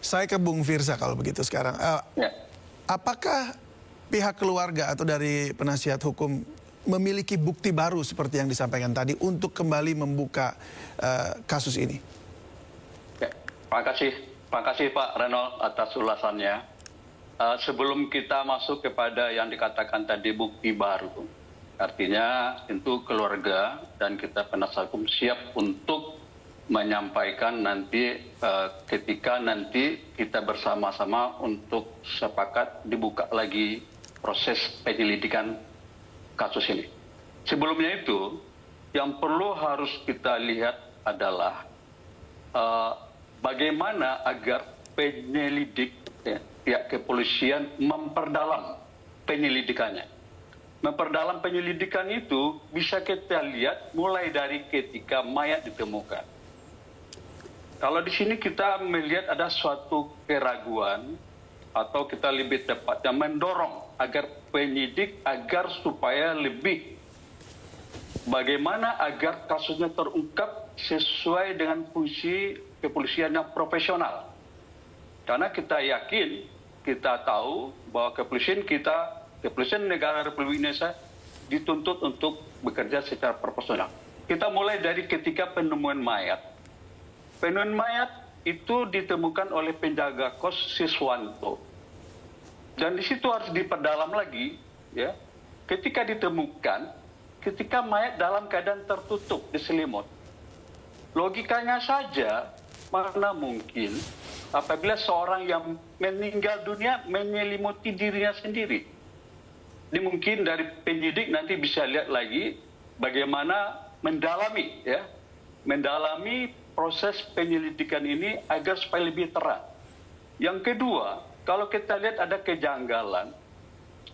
Saya ke Bung Firza kalau begitu sekarang. Ya. Apakah pihak keluarga atau dari penasihat hukum memiliki bukti baru seperti yang disampaikan tadi untuk kembali membuka kasus ini? Ya. Terima kasih Pak Renold atas ulasannya. Sebelum kita masuk kepada yang dikatakan tadi bukti baru, artinya tentu keluarga dan kita penasihat hukum siap untuk menyampaikan nanti ketika nanti kita bersama-sama untuk sepakat dibuka lagi proses penyelidikan kasus ini. Sebelumnya itu, yang perlu harus kita lihat adalah bagaimana agar penyelidik pihak kepolisian memperdalam penyelidikannya. Memperdalam penyelidikan itu bisa kita lihat mulai dari ketika mayat ditemukan. Kalau di sini kita melihat ada suatu keraguan atau kita lebih tepatnya mendorong agar penyidik agar supaya lebih bagaimana agar kasusnya terungkap sesuai dengan fungsi kepolisian yang profesional. Karena kita yakin, kita tahu bahwa kepolisian negara Republik Indonesia dituntut untuk bekerja secara profesional. Kita mulai dari ketika penemuan mayat. Penemuan mayat itu ditemukan oleh penjaga kos Siswanto. Dan di situ harus diperdalam lagi, ya. Ketika ditemukan, ketika mayat dalam keadaan tertutup di selimut. Logikanya saja, mana mungkin apabila seorang yang meninggal dunia menyelimuti dirinya sendiri. Ini mungkin dari penyidik nanti bisa lihat lagi bagaimana mendalami proses penyelidikan ini agar supaya lebih terang. Yang kedua, kalau kita lihat ada kejanggalan,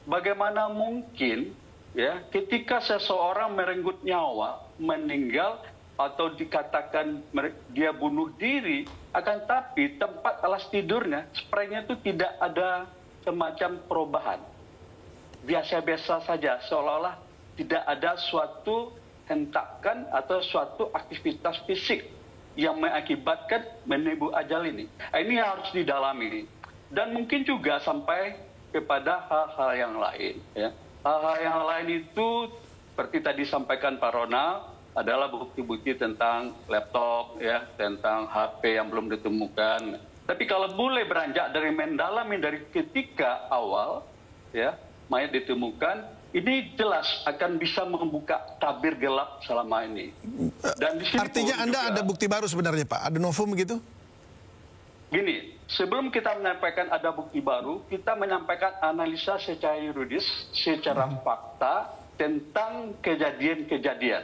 bagaimana mungkin ya ketika seseorang merenggut nyawa, meninggal atau dikatakan dia bunuh diri, akan tapi tempat alas tidurnya, spraynya itu tidak ada semacam perubahan. Biasa-biasa saja, seolah-olah tidak ada suatu hentakan atau suatu aktivitas fisik yang mengakibatkan menebus ajal ini. Ini harus didalami. Dan mungkin juga sampai kepada hal-hal yang lain. Ya. Hal-hal yang lain itu, seperti tadi sampaikan Pak Ronald, adalah bukti-bukti tentang laptop, ya, tentang HP yang belum ditemukan. Tapi kalau boleh beranjak dari mendalami dari ketika awal, ya, mayat ditemukan, ini jelas akan bisa membuka tabir gelap selama ini. Dan di sini artinya Anda ada bukti baru sebenarnya Pak? Ada novum begitu? Gini, sebelum kita menyampaikan ada bukti baru, kita menyampaikan analisa secara yuridis, secara fakta tentang kejadian-kejadian.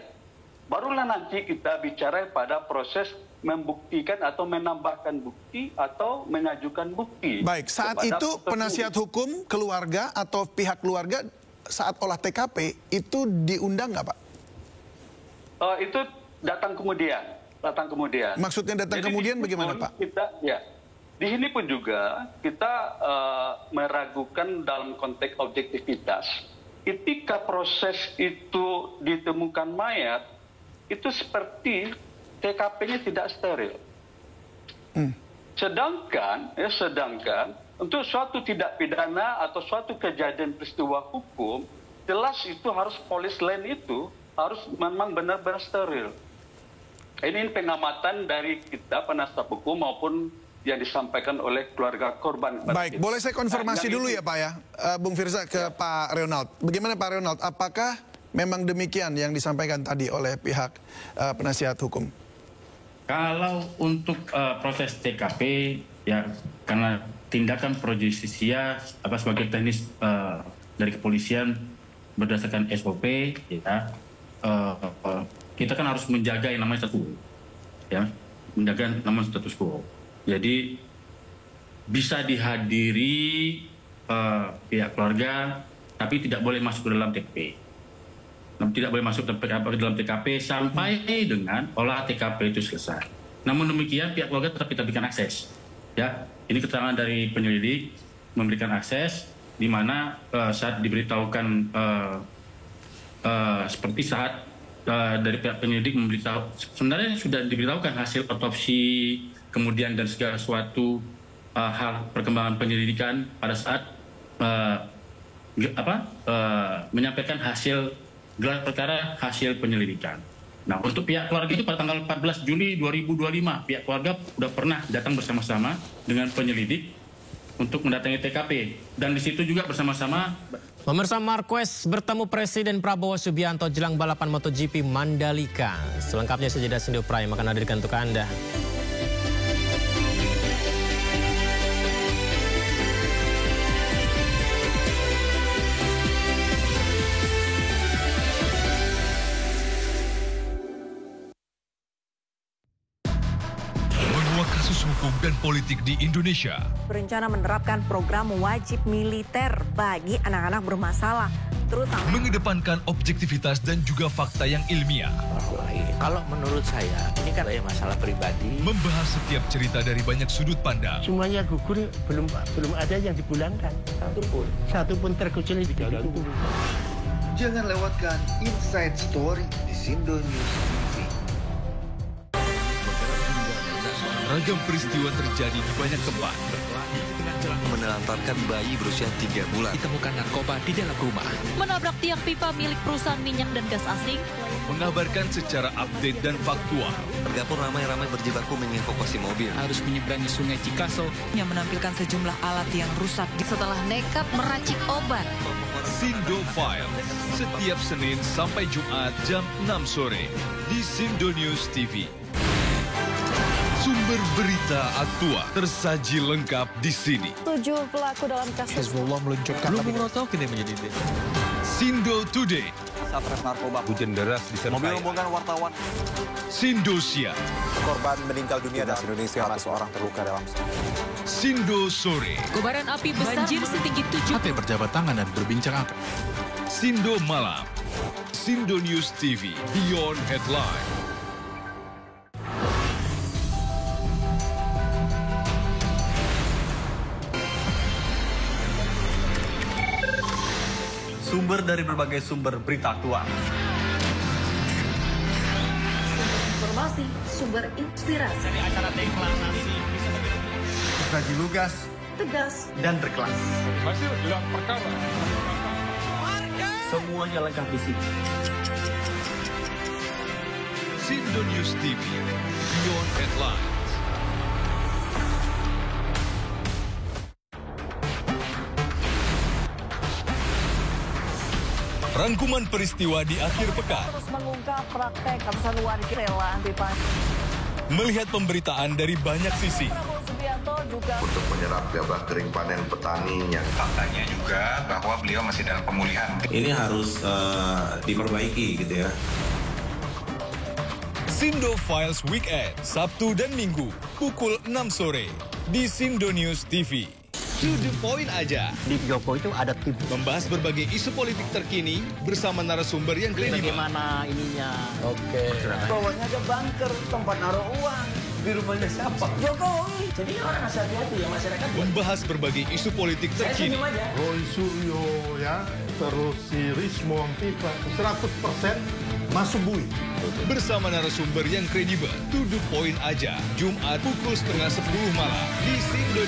Barulah nanti kita bicara pada proses membuktikan atau menambahkan bukti atau mengajukan bukti. Baik, saat itu penasihat hukum, keluarga atau pihak keluarga saat olah TKP itu diundang nggak Pak? Itu datang kemudian. Maksudnya datang kemudian bagaimana Pak? Di sini pun juga kita meragukan dalam konteks objektivitas. Ketika proses itu ditemukan mayat, itu seperti TKP-nya tidak steril. Sedangkan untuk suatu tindak pidana atau suatu kejadian peristiwa hukum, jelas itu harus polis lain itu harus memang benar-benar steril. Ini pengamatan dari kita penasihat hukum maupun yang disampaikan oleh keluarga korban. Baik, boleh saya konfirmasi dulu ya Pak ya, Bung Firza ke Pak Ronald. Bagaimana Pak Ronald, apakah memang demikian yang disampaikan tadi oleh pihak penasihat hukum? Kalau untuk proses TKP, ya karena tindakan pro justisia sebagai teknis dari kepolisian berdasarkan SOP, ya, kita kan harus menjaga yang namanya status quo, ya, menjaga namanya status quo. Jadi bisa dihadiri pihak keluarga, tapi tidak boleh masuk ke dalam TKP. Tidak boleh masuk ke dalam TKP sampai dengan olah TKP itu selesai. Namun demikian pihak keluarga tetap kita berikan akses. Ya, ini keterangan dari penyelidik memberikan akses di mana saat diberitahukan seperti saat dari pihak penyelidik memberitahu, sebenarnya sudah diberitahukan hasil otopsi kemudian dan segala sesuatu hal perkembangan penyelidikan pada saat menyampaikan hasil gelar perkara hasil penyelidikan. Nah, untuk pihak keluarga itu pada tanggal 14 Juli 2025, pihak keluarga sudah pernah datang bersama-sama dengan penyelidik untuk mendatangi TKP. Dan di situ juga bersama-sama. Pemirsa, Marquez bertemu Presiden Prabowo Subianto jelang balapan MotoGP Mandalika. Selengkapnya sejedah Sindo Prime akan hadirkan untuk Anda. Hukum dan politik di Indonesia. Berencana menerapkan program wajib militer bagi anak-anak bermasalah, terutama mengedepankan objektivitas dan juga fakta yang ilmiah. Kalau menurut saya, ini kan masalah pribadi. Membahas setiap cerita dari banyak sudut pandang. Semuanya gugur, belum ada yang dipulangkan. Satu pun terkecuali digantung. Jangan lewatkan Inside Story di Sindo News TV. Ragam peristiwa terjadi di banyak tempat. Menelantarkan bayi berusia 3 bulan. Ditemukan narkoba di dalam rumah. Menabrak tiang pipa milik perusahaan minyak dan gas asing. Mengabarkan secara update dan faktual. Warga pun ramai-ramai berjibaku mengevakuasi mobil. Harus menyeberangi sungai Cikaso. yang menampilkan sejumlah alat yang rusak Setelah nekat meracik obat. Sindo Files. Setiap Senin sampai Jumat jam 6 sore. Di Sindo News TV. Sumber berita aktual tersaji lengkap di sini. 7 pelaku dalam kasus Hezbollah meluncurkan Sindo Today. Sapres narkoba. Hujan deras disertai Mobil rombongan wartawan. Sindosia. korban meninggal dunia dan Indonesia 100 orang terluka dalam Sindo Sore. Kobaran api besar setinggi 7. Hati berjabat tangan dan berbincang akan. Sindo Malam. Sindo News TV. Beyond Headline. Sumber dari berbagai sumber berita aktual. Sumber informasi, sumber inspirasi. Dari acara deklarasi. Saji lugas Tegas. dan berkelas. hasil gelar perkara. Semuanya lengkap di sini. Sindo News TV. Beyond Headline. Rangkuman peristiwa di akhir pekan. terus mengungkap praktek ratusan warga rela anti pajak. Melihat pemberitaan dari banyak sisi. Prabowo Subianto juga untuk menyerap gabah kering panen petaninya. Faktanya juga bahwa beliau masih dalam pemulihan. Ini harus diperbaiki gitu ya. Sindo Files Weekend, Sabtu dan Minggu, pukul 6 sore, di Sindo News TV. To the point aja. Di Jokowi itu ada tim. Membahas berbagai isu politik terkini bersama narasumber yang kredibel. Bagaimana ininya? Oke. Bawahnya ada bunker, tempat naruh uang. Di rumahnya siapa? Jokowi. Jadi orang harus hati-hati ya masyarakat. Membahas berbagai isu politik terkini. Roy Suryo ya, terus si Rismo Antifa, 100% masuk bui. Bersama narasumber yang kredibel. To the point aja. Jumat pukul 9:30 malam di Sindo